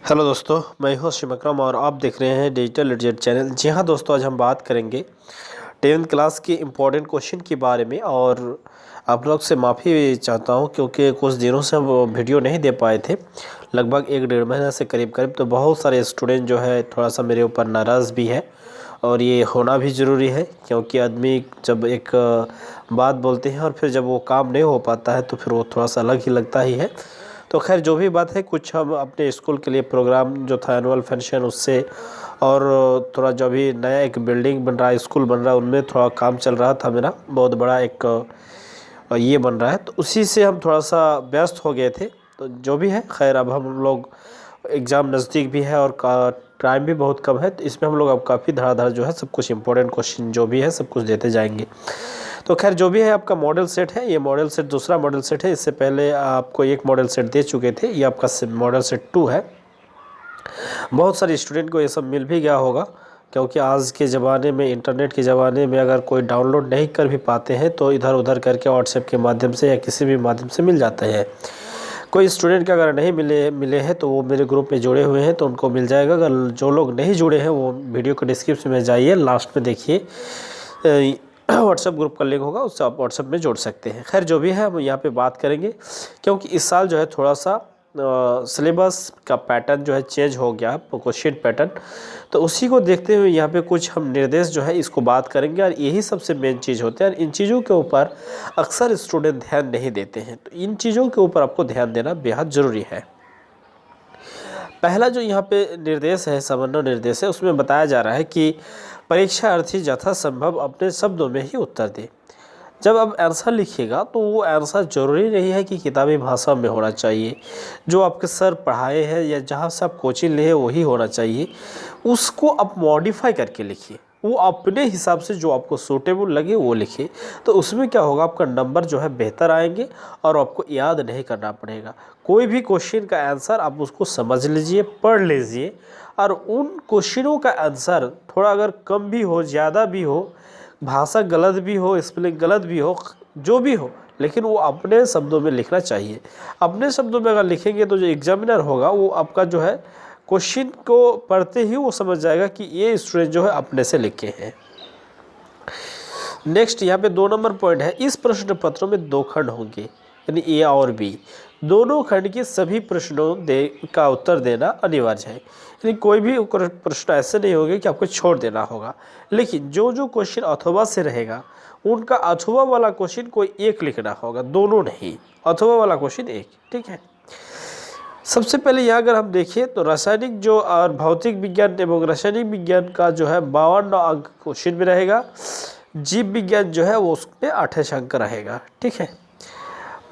Hello दोस्तों, मैं हूं शिव अकरम और आप देख रहे हैं डिजिटल लिटरेचर चैनल। जी हाँ दोस्तों, आज हम बात करेंगे 10th क्लास के इम्पोर्टेंट क्वेश्चन के बारे में। और आप लोग से माफ़ी चाहता हूं क्योंकि कुछ दिनों से हम वीडियो नहीं दे पाए थे, लगभग 1-1.5 महीना से करीब तो बहुत सारे स्टूडेंट जो है थोड़ा सा मेरे ऊपर नाराज़ भी है। और ये होना भी ज़रूरी है क्योंकि आदमी जब एक बात बोलते हैं और फिर जब वो काम नहीं हो पाता है तो फिर वो थोड़ा सा अलग ही लगता ही है। तो खैर जो भी बात है, कुछ हम अपने स्कूल के लिए प्रोग्राम जो था एनुअल फंक्शन उससे, और थोड़ा जो भी नया एक बिल्डिंग बन रहा है, स्कूल बन रहा है, उनमें थोड़ा काम चल रहा था मेरा, बहुत बड़ा एक ये बन रहा है, तो उसी से हम थोड़ा सा व्यस्त हो गए थे। तो जो भी है खैर, अब हम लोग एग्ज़ाम नज़दीक भी है और टाइम भी बहुत कम है, तो इसमें हम लोग अब काफ़ी धड़ाधड़ जो है सब कुछ इंपॉर्टेंट क्वेश्चन जो भी है सब कुछ देते जाएंगे। तो खैर जो भी है, आपका मॉडल सेट है, ये मॉडल सेट दूसरा मॉडल सेट है। इससे पहले आपको एक मॉडल सेट दे चुके थे, ये आपका मॉडल सेट 2 है। बहुत सारे स्टूडेंट को ये सब मिल भी गया होगा क्योंकि आज के ज़माने में, इंटरनेट के ज़माने में, अगर कोई डाउनलोड नहीं कर भी पाते हैं तो इधर उधर करके व्हाट्सएप के माध्यम से या किसी भी माध्यम से मिल जाते हैं। कोई स्टूडेंट का अगर नहीं मिले हैं तो वो मेरे ग्रुप में जुड़े हुए हैं तो उनको मिल जाएगा। अगर जो लोग नहीं जुड़े हैं वो वीडियो के डिस्क्रिप्शन में जाइए, लास्ट में देखिए व्हाट्सएप ग्रुप का लिंक होगा, उससे आप व्हाट्सएप में जोड़ सकते हैं। खैर जो भी है हम यहाँ पे बात करेंगे क्योंकि इस साल जो है थोड़ा सा सिलेबस का पैटर्न जो है चेंज हो गया, क्वेश्चन पैटर्न। तो उसी को देखते हुए यहाँ पे कुछ हम निर्देश जो है इसको बात करेंगे और यही सबसे मेन चीज़ होते हैं। इन चीज़ों के ऊपर अक्सर स्टूडेंट ध्यान नहीं देते हैं, तो इन चीज़ों के ऊपर आपको ध्यान देना बेहद ज़रूरी है। पहला जो यहाँ पे निर्देश है, समन्वय निर्देश है, उसमें बताया जा रहा है कि परीक्षार्थी यथासंभव अपने शब्दों में ही उत्तर दे। जब आप आंसर लिखिएगा तो वो आंसर ज़रूरी नहीं है कि किताबी भाषा में होना चाहिए, जो आपके सर पढ़ाए हैं या जहाँ से आप कोचिंग लिए वही होना चाहिए। उसको आप मॉडिफाई करके लिखिए, वो अपने हिसाब से जो आपको सूटेबल लगे वो लिखिए। तो उसमें क्या होगा, आपका नंबर जो है बेहतर आएंगे और आपको याद नहीं करना पड़ेगा। कोई भी क्वेश्चन का आंसर आप उसको समझ लीजिए, पढ़ लीजिए, और उन क्वेश्चनों का आंसर थोड़ा अगर कम भी हो, ज़्यादा भी हो, भाषा गलत भी हो, स्पेलिंग गलत भी हो, जो भी हो, लेकिन वो अपने शब्दों में लिखना चाहिए। अपने शब्दों में अगर लिखेंगे तो जो एग्जामिनर होगा वो आपका जो है क्वेश्चन को पढ़ते ही वो समझ जाएगा कि ये स्टूडेंट जो है अपने से लिखे हैं। नेक्स्ट यहाँ पे 2 नंबर पॉइंट है, इस प्रश्न पत्रों में 2 खंड होंगे, यानी ए और बी। दोनों खंड के सभी प्रश्नों का उत्तर देना अनिवार्य है, यानी कोई भी प्रश्न ऐसे नहीं होंगे कि आपको छोड़ देना होगा। लेकिन जो जो क्वेश्चन अथवा से रहेगा उनका अथवा वाला क्वेश्चन कोई एक लिखना होगा, दोनों नहीं, अथवा वाला क्वेश्चन एक। ठीक है। सबसे पहले यहाँ अगर हम देखें तो रासायनिक जो और भौतिक विज्ञान एवं रासायनिक विज्ञान का जो है 52 अंक क्वेश्चन में रहेगा। जीव विज्ञान जो है वो उसमें 28 अंक रहेगा। ठीक है।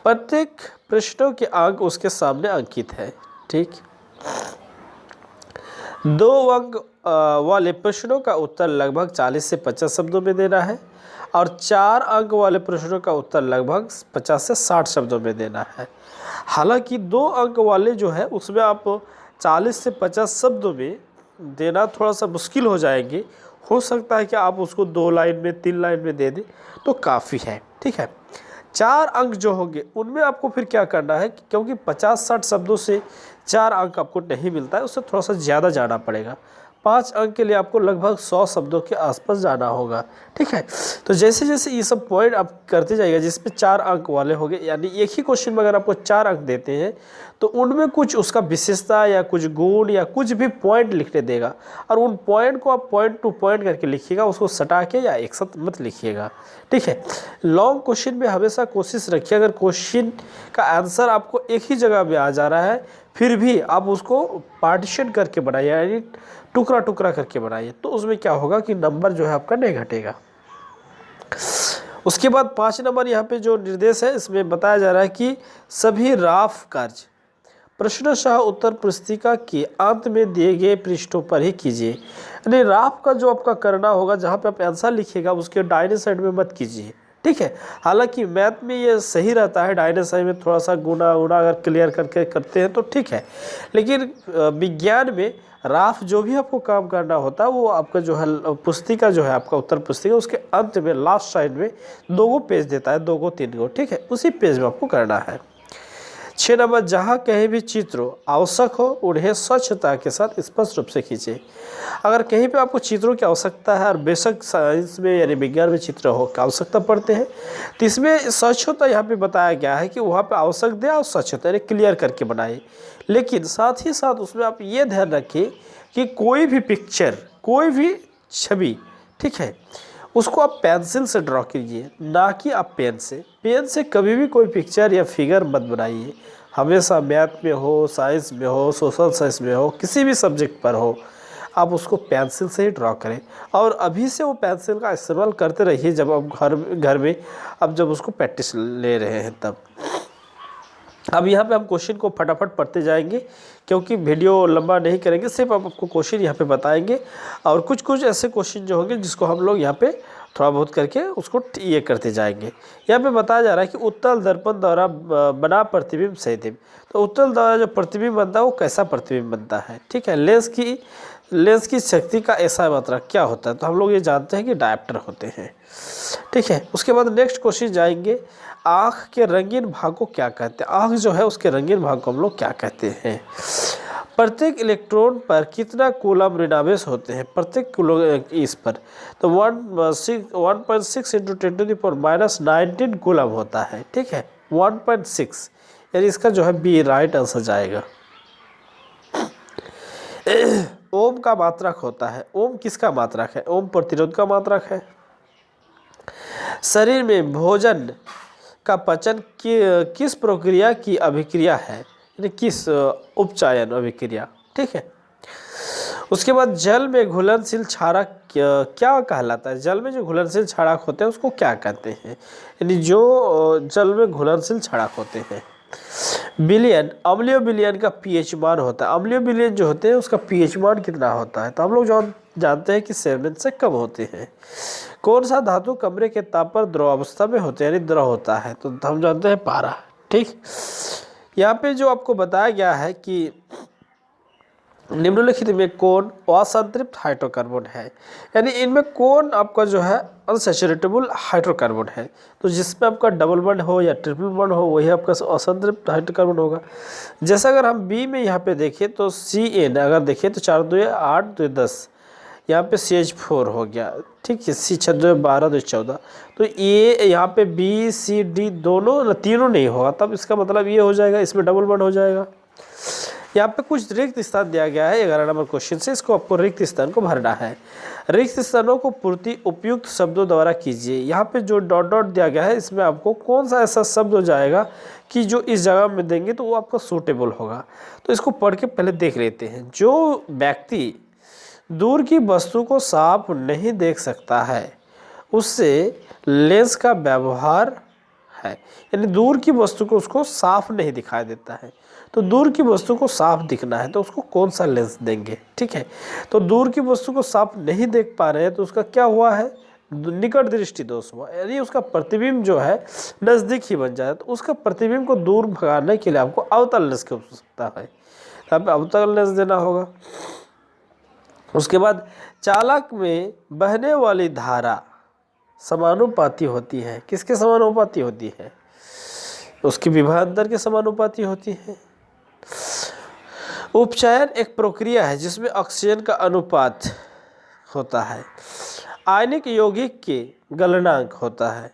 प्रत्येक प्रश्नों के अंक उसके सामने अंकित है। ठीक। 2 अंक वाले प्रश्नों का उत्तर लगभग 40 से 50 शब्दों में देना है और 4 अंक वाले प्रश्नों का उत्तर लगभग 50 से 60 शब्दों में देना है। हालांकि 2 अंक वाले जो है उसमें आप 40 से 50 शब्दों में देना थोड़ा सा मुश्किल हो जाएंगे। हो सकता है कि आप उसको 2 लाइन में, 3 लाइन में दे दें तो काफ़ी है। ठीक है। 4 अंक जो होंगे उनमें आपको फिर क्या करना है, क्योंकि 50-60 शब्दों से 4 अंक आपको नहीं मिलता है, उससे थोड़ा सा ज़्यादा जाना पड़ेगा। 5 अंक के लिए आपको लगभग 100 शब्दों के आसपास जाना होगा। ठीक है। तो जैसे जैसे ये सब पॉइंट आप करते जाइएगा जिसमें 4 अंक वाले होंगे, यानी एक ही क्वेश्चन में अगर आपको 4 अंक देते हैं तो उनमें कुछ उसका विशेषता या कुछ गुण या कुछ भी पॉइंट लिखने देगा, और उन पॉइंट को आप पॉइंट टू पॉइंट करके लिखिएगा, उसको सटा के या एक साथ मत लिखिएगा। ठीक है। लॉन्ग क्वेश्चन में हमेशा कोशिश रखिए, अगर क्वेश्चन का आंसर आपको एक ही जगह में आ जा रहा है फिर भी आप उसको पार्टीशन करके बनाइए, यानी टुकड़ा टुकड़ा करके बनाइए, तो उसमें क्या होगा कि नंबर जो है आपका नहीं घटेगा। उसके बाद 5 नंबर यहाँ पे जो निर्देश है इसमें बताया जा रहा है कि सभी राफ कार्य प्रश्नशः उत्तर पुस्तिका के अंत में दिए गए पृष्ठों पर ही कीजिए। यानी राफ का जो आपका करना होगा, जहाँ पे आप आंसर लिखिएगा उसके दाहिने साइड में मत कीजिए। ठीक है। हालांकि मैथ में ये सही रहता है, दाहिने साइड में थोड़ा सा गुना उना अगर क्लियर करके करते हैं तो ठीक है, लेकिन विज्ञान में राफ जो भी आपको काम करना होता है वो आपका जो है पुस्तिका जो है आपका उत्तर पुस्तिका, उसके अंत में लास्ट साइड में 2 पेज देता है, 2-3 गो। ठीक है। उसी पेज में आपको करना है। 6 नंबर, जहाँ कहीं भी चित्र आवश्यक हो उन्हें स्वच्छता के साथ स्पष्ट रूप से खींचे। अगर कहीं पे आपको चित्रों की आवश्यकता है और बेशक साइंस में यानी विज्ञान में चित्र हो की आवश्यकता पड़ते हैं, तो इसमें स्वच्छता यहाँ पे बताया गया है कि वहाँ पे आवश्यक दे और स्वच्छता यानी क्लियर करके बनाए। लेकिन साथ ही साथ उसमें आप ये ध्यान रखिए कि कोई भी पिक्चर, कोई भी छवि, ठीक है, उसको आप पेंसिल से ड्रॉ कीजिए, ना कि आप पेन से। पेन से कभी भी कोई पिक्चर या फिगर मत बनाइए। हमेशा मैथ में हो, साइंस में हो, सोशल साइंस में हो, किसी भी सब्जेक्ट पर हो, आप उसको पेंसिल से ही ड्रॉ करें। और अभी से वो पेंसिल का इस्तेमाल करते रहिए जब आप घर में अब जब उसको प्रैक्टिस ले रहे हैं तब। अब यहाँ पे हम क्वेश्चन को फटाफट पढ़ते जाएंगे क्योंकि वीडियो लंबा नहीं करेंगे, सिर्फ हम आपको क्वेश्चन यहाँ पे बताएंगे और कुछ कुछ ऐसे क्वेश्चन जो होंगे जिसको हम लोग यहाँ पे थोड़ा बहुत करके उसको ये करते जाएंगे। यहाँ पे बताया जा रहा है कि उत्तल दर्पण द्वारा बना प्रतिबिंब सहीदिब। तो उत्तल द्वारा जो प्रतिबिंब बनता है वो कैसा प्रतिबिंब बनता है, ठीक है। लेंस की शक्ति का ऐसा मात्रा क्या होता है, तो हम लोग ये जानते हैं कि डायप्टर होते हैं, ठीक है। उसके बाद नेक्स्ट क्वेश्चन जाएंगे, आँख के रंगीन भाग को क्या कहते हैं। आँख जो है उसके रंगीन भाग को हम लोग क्या कहते हैं। प्रत्येक इलेक्ट्रॉन पर कितना कूलम ऋणावेश होते हैं, प्रत्येक इस पर, तो 1.6 इंटू 10⁻⁻19 कूलम होता है, ठीक है। 1.6 यानी इसका जो है बी राइट आंसर जाएगा। ओम का मात्रक होता है, ओम किसका मात्रक है, ओम प्रतिरोध का मात्रक है। शरीर में भोजन का पचन किस प्रक्रिया की अभिक्रिया है, यानी किस उपचयन अभिक्रिया, ठीक है। उसके बाद जल में घुलनशील क्षारक क्या कहलाता है, जल में जो घुलनशील क्षारक होते हैं उसको क्या कहते हैं, यानी जो जल में घुलनशील क्षारक होते हैं। विलयन, अम्लीय विलयन का पीएच मान होता है, अम्लीय विलयन जो होते हैं उसका पीएच मान कितना होता है, तो हम लोग जानते हैं कि 7 से कम होते हैं। कौन सा धातु कमरे के ताप पर द्रव अवस्था में होते हैं, यानी द्रव होता है, तो हम जानते हैं पारा, ठीक। यहाँ पे जो आपको बताया गया है कि निम्नलिखित में कौन असंतृप्त हाइड्रोकार्बन है, यानी इनमें कौन आपका जो है अनसैचुरेटेबल हाइड्रोकार्बन है, तो जिसमें आपका डबल बॉन्ड हो या ट्रिपल बॉन्ड हो वही आपका असंतृप्त हाइड्रोकार्बन होगा। जैसा अगर हम बी में यहाँ पे देखें तो CN अगर देखें तो 4 2 8 2 10, यहाँ पे CH4 हो गया, ठीक है। C 6 2 12 2 14, तो ये यहाँ पे B C D दोनों तीनों नहीं होगा, तब इसका मतलब ये हो जाएगा इसमें डबल बॉन्ड हो जाएगा। यहाँ पे कुछ रिक्त स्थान दिया गया है 11 नंबर क्वेश्चन से, इसको आपको रिक्त स्थान को भरना है। रिक्त स्थानों को पूर्ति उपयुक्त शब्दों द्वारा कीजिए। यहाँ पे जो डॉट डॉट दिया गया है इसमें आपको कौन सा ऐसा शब्द हो जाएगा कि जो इस जगह में देंगे तो वो आपका सूटेबल होगा, तो इसको पढ़ के पहले देख लेते हैं। जो व्यक्ति दूर की वस्तु को साफ नहीं देख सकता है उससे लेंस का व्यवहार है, यानी दूर की वस्तु को उसको साफ नहीं दिखाई देता है, तो दूर की वस्तु को साफ दिखना है तो उसको कौन सा लेंस देंगे, ठीक है। तो दूर की वस्तु को साफ नहीं देख पा रहे हैं तो उसका क्या हुआ है, निकट दृष्टि दोष हुआ, यानी उसका प्रतिबिंब जो है नज़दीक ही बन जाए, तो उसका प्रतिबिंब को दूर भगाने के लिए आपको अवतल लेंस की आवश्यकता है, यहाँ पे अवतल लेंस देना होगा। उसके बाद चालक में बहने वाली धारा समानुपाती होती है, किसके समानुपाती होती है, उसकी विभव अंतर के समानुपाती होती है। उपचयन एक प्रक्रिया है जिसमें ऑक्सीजन का अनुपात होता है। आयनिक यौगिक के गलनांक होता है।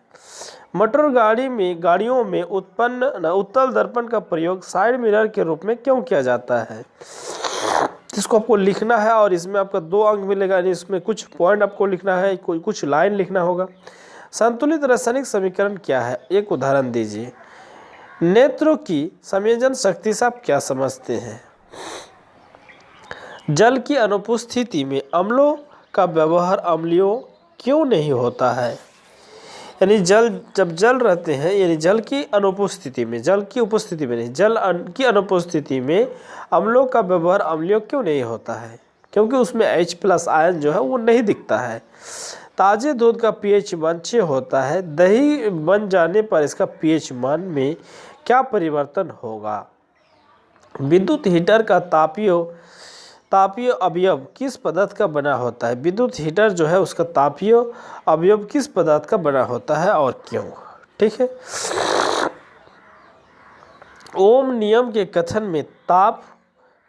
मोटर गाड़ियों में उत्पन्न उत्तल दर्पण का प्रयोग साइड मिरर के रूप में क्यों किया जाता है, इसको आपको लिखना है और इसमें आपका 2 अंक मिलेगा, यानी इसमें कुछ पॉइंट आपको लिखना है, कुछ लाइन लिखना होगा। संतुलित रासायनिक समीकरण क्या है, एक उदाहरण दीजिए। नेत्रों की संवेदन शक्ति से आप क्या समझते हैं। जल की अनुपस्थिति में अम्लों का व्यवहार अम्लीय क्यों नहीं होता है, यानी जब जल रहते हैं, यानी जल की अनुपस्थिति में, जल की उपस्थिति में नहीं, जल की अनुपस्थिति में अम्लों का व्यवहार अम्लीय क्यों नहीं होता है, क्योंकि उसमें H+ आयन जो है वो नहीं दिखता है। ताज़े दूध का pH मान 6 होता है, दही बन जाने पर इसका pH मान में क्या परिवर्तन होगा। विद्युत हीटर का तापीय अवयव किस पदार्थ का बना होता है, विद्युत हीटर जो है उसका तापीय अवयव किस पदार्थ का बना होता है और क्यों, ठीक है। ओम नियम के कथन में ताप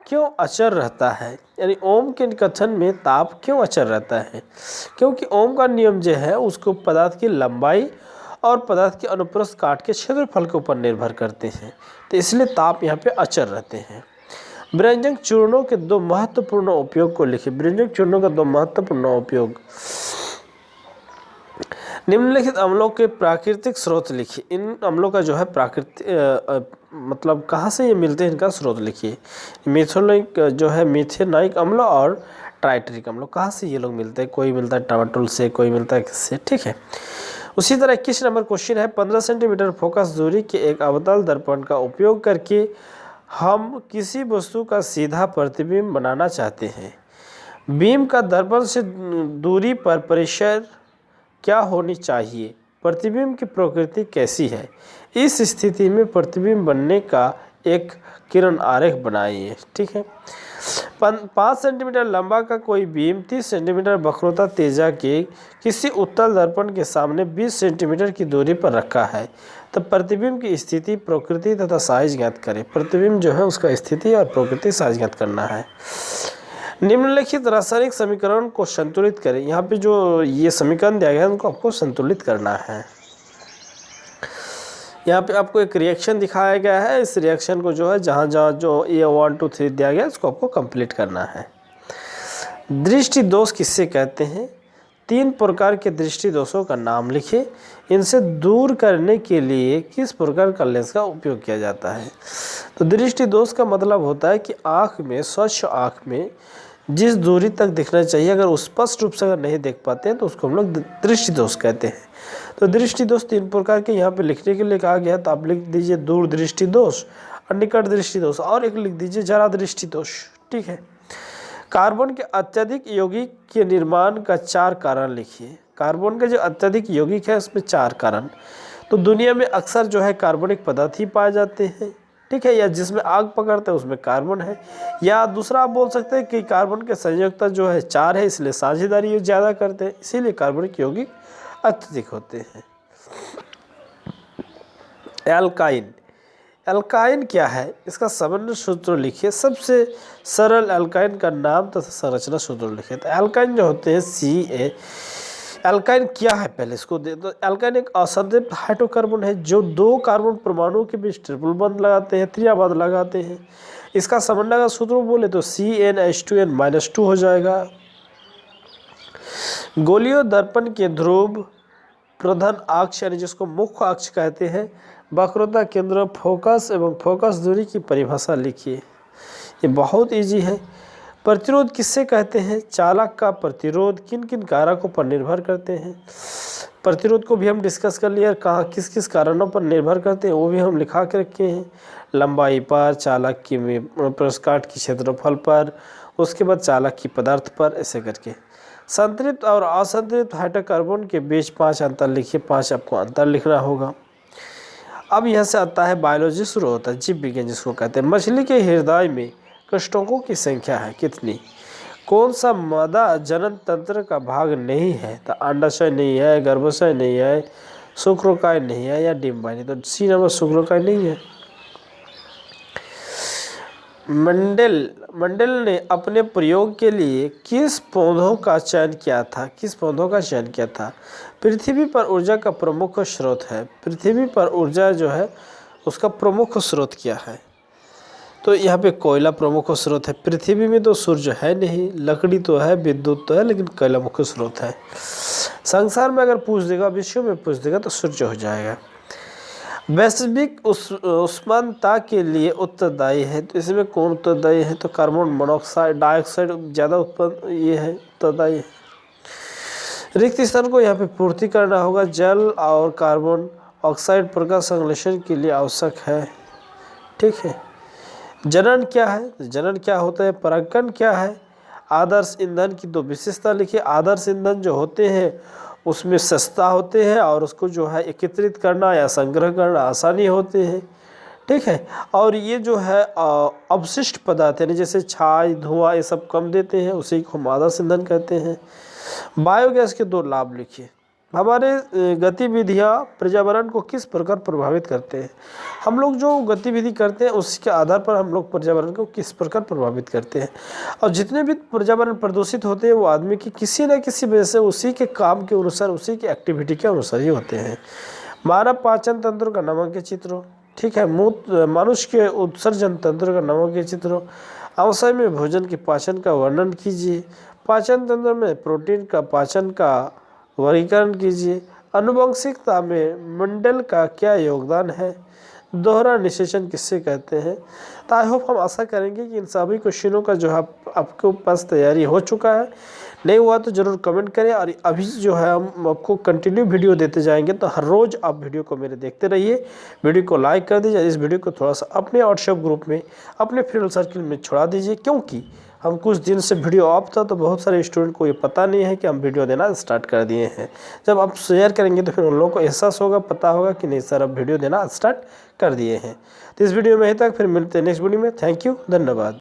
क्यों अचर रहता है? यानी ओम के कथन में ताप क्यों अचर रहता है? क्योंकि ओम का नियम जो है उसको पदार्थ की लंबाई और पदार्थ के अनुप्रस्थ काट के क्षेत्रफल के ऊपर निर्भर करते हैं, तो इसलिए ताप यहाँ पे अचर रहते हैं। व्यंजक चूर्णों के दो महत्वपूर्ण उपयोग को लिखिए। व्यंजक चूर्णों का दो महत्वपूर्ण उपयोग। निम्नलिखित अम्लों के प्राकृतिक स्रोत लिखिए। इन अम्लों का जो है प्राकृतिक मतलब कहाँ से ये मिलते हैं, इनका स्रोत लिखिए। मिथेनोइक जो है मिथेनाइक अम्ल और टाइट्रिक अम्ल, कहाँ से ये लोग मिलते हैं? कोई मिलता है टमाटोल से, कोई मिलता है किससे, ठीक है। उसी तरह 21 नंबर क्वेश्चन है, 15 सेंटीमीटर फोकस दूरी के एक अवतल दर्पण का उपयोग करके हम किसी वस्तु का सीधा प्रतिबिंब बनाना चाहते हैं। बीम का दर्पण से दूरी पर परिसर क्या होनी चाहिए? प्रतिबिंब की प्रकृति कैसी है? इस स्थिति में प्रतिबिंब बनने का एक किरण आरेख बनाइए, ठीक है। 5 सेंटीमीटर लंबा का कोई बीम 30 सेंटीमीटर वक्रता तेजा के किसी उत्तल दर्पण के सामने 20 सेंटीमीटर की दूरी पर रखा है, तब प्रतिबिंब की स्थिति, प्रकृति तथा साइज ज्ञात करें। प्रतिबिंब जो है उसका स्थिति और प्रकृति साइज ज्ञात करना है। निम्नलिखित रासायनिक समीकरण को संतुलित करें। यहाँ पे जो ये समीकरण दिया गया है उनको आपको संतुलित करना है। यहाँ पे आपको एक रिएक्शन दिखाया गया है, इस रिएक्शन को जो है जहाँ जहाँ जो ये 1 2 3 दिया गया है उसको आपको कंप्लीट करना है। दृष्टि दोष किससे कहते हैं? 3 प्रकार के दृष्टि दोषों का नाम लिखिए। इनसे दूर करने के लिए किस प्रकार का लेंस का उपयोग किया जाता है? तो दृष्टि दोष का मतलब होता है कि आँख में, स्वच्छ आँख में जिस दूरी तक दिखना चाहिए अगर स्पष्ट रूप से अगर नहीं देख पाते हैं तो उसको हम लोग दृष्टि दोष कहते हैं। तो दृष्टि दोष 3 प्रकार के यहाँ पे लिखने के लिए कहा गया है, तो आप लिख दीजिए दूर दृष्टि दोष और निकट दृष्टि दोष, और एक लिख दीजिए जरा दृष्टि दोष, ठीक है। कार्बन के अत्यधिक यौगिक के निर्माण का 4 कारण लिखिए। कार्बन के जो अत्यधिक यौगिक है उसमें 4 कारण। तो दुनिया में अक्सर जो है कार्बनिक पदार्थ ही पाए जाते हैं, ठीक है, या जिसमें आग पकड़ते हैं उसमें कार्बन है, या दूसरा आप बोल सकते हैं कि कार्बन के संयोजकता जो है 4 है, इसलिए साझेदारी ज़्यादा करते हैं, इसीलिए कार्बनिक यौगिक अत्यधिक होते हैं। एल्काइन, एल्काइन क्या है? इसका समन्वय सूत्र लिखिए। सबसे सरल एल्काइन का नाम तथा संरचना सूत्र लिखिए। तो एल्काइन जो होते हैं Ca, एल्काइन क्या है पहले इसको दे दो। एल्काइन एक असंतृप्त हाइड्रोकार्बन है जो 2 कार्बन परमाणुओं के बीच ट्रिपल बंध लगाते हैं, त्रिया बंध लगाते हैं। इसका समन्वय का सूत्र बोले तो CnH2n-2 हो जाएगा। गोलीय दर्पण के ध्रुव प्रधान अक्ष यानी जिसको मुख्य अक्ष कहते हैं, वक्रता केंद्र, फोकस एवं फोकस दूरी की परिभाषा लिखिए। ये बहुत इजी है। प्रतिरोध किससे कहते हैं? चालक का प्रतिरोध किन किन कारकों पर निर्भर करते हैं? प्रतिरोध को भी हम डिस्कस कर लिया, कहाँ किस किस कारणों पर निर्भर करते हैं वो भी हम लिखा के रखे हैं। लंबाई पर, चालक की प्रस्काट की क्षेत्रफल पर, उसके बाद चालक की पदार्थ पर, ऐसे करके। संतृप्त और असंतृप्त हाइड्रोकार्बन के बीच 5 अंतर लिखिए। 5 आपको अंतर लिखना होगा। अब यहाँ से आता है बायोलॉजी शुरू होता है, जीव विज्ञान जिसको कहते हैं। मछली के हृदय में कोशिकाओं की संख्या है कितनी? कौन सा मादा जनन तंत्र का भाग नहीं है? तो अंडाशय नहीं है, गर्भाशय नहीं है, शुक्राणु नहीं है या डिम्बाशय। तो सी नंबर शुक्राणु नहीं है। मंडेल ने अपने प्रयोग के लिए किस पौधों का चयन किया था? किस पौधों का चयन किया था? पृथ्वी पर ऊर्जा का प्रमुख स्रोत है। पृथ्वी पर ऊर्जा जो है उसका प्रमुख स्रोत क्या है? तो यहाँ पे कोयला प्रमुख स्रोत है। पृथ्वी में तो सूर्य है नहीं, लकड़ी तो है, विद्युत तो है, लेकिन कोयला मुख्य स्रोत है। संसार में अगर पूछ देगा, विश्व में पूछ देगा तो सूर्य हो जाएगा। वैश्विक उष्मांकता के लिए उत्तरदायी है, तो इसमें कौन उत्तरदायी है? तो कार्बन मोनोऑक्साइड, डाइऑक्साइड ज़्यादा उत्पन्न ये है, उत्तरदायी है। रिक्त स्थान को यहाँ पे पूर्ति करना होगा। जल और कार्बन ऑक्साइड प्रकाश संश्लेषण के लिए आवश्यक है, ठीक है। जनन क्या है? जनन क्या होता है? परागकण क्या है? आदर्श ईंधन की 2 विशेषता लिखिए। आदर्श ईंधन जो होते हैं उसमें सस्ता होते हैं और उसको जो है एकत्रित करना या संग्रह करना आसानी होते हैं, ठीक है। और ये जो है अवशिष्ट पदार्थ यानी जैसे छाई, धुआं, ये सब कम देते हैं, उसी को हम आदर्श ईंधन कहते हैं। बायोगैस के 2 लाभ लिखिए। हमारे गतिविधियाँ पर्यावरण को किस प्रकार प्रभावित करते हैं। हम लोग जो गतिविधि करते हैं उसके आधार पर हम लोग पर्यावरण को किस प्रकार प्रभावित करते हैं। और जितने भी पर्यावरण प्रदूषित होते हैं वो आदमी की किसी न किसी वजह से उसी के काम के अनुसार, उसी की एक्टिविटी के अनुसार ही होते हैं। मानव पाचन तंत्र का नामक चित्र, ठीक है। मनुष्य के उत्सर्जन तंत्र का नामक चित्र। अवसाय में भोजन के पाचन का वर्णन कीजिए। पाचन तंत्र में प्रोटीन का पाचन का वर्गीकरण कीजिए। आनुवंशिकता में मंडल का क्या योगदान है। दोहरा निषेचन किससे कहते हैं। तो आई होप हम आशा करेंगे कि इन सभी क्वेश्चनों का जो है आपके पास तैयारी हो चुका है। नहीं हुआ तो ज़रूर कमेंट करें। और अभी जो है हम आपको कंटिन्यू वीडियो देते जाएंगे, तो हर रोज़ आप वीडियो को मेरे देखते रहिए। वीडियो को लाइक कर दीजिए। इस वीडियो को थोड़ा सा अपने व्हाट्सएप ग्रुप में, अपने फ्रेंड सर्कल में छोड़ा दीजिए, क्योंकि हम कुछ दिन से वीडियो ऑफ था तो बहुत सारे स्टूडेंट को ये पता नहीं है कि हम वीडियो देना स्टार्ट कर दिए हैं। जब आप शेयर करेंगे तो फिर उन लोगों को एहसास होगा, पता होगा कि नहीं सर अब वीडियो देना स्टार्ट कर दिए हैं। तो इस वीडियो में यहीं तक, फिर मिलते हैं नेक्स्ट वीडियो में। थैंक यू, धन्यवाद।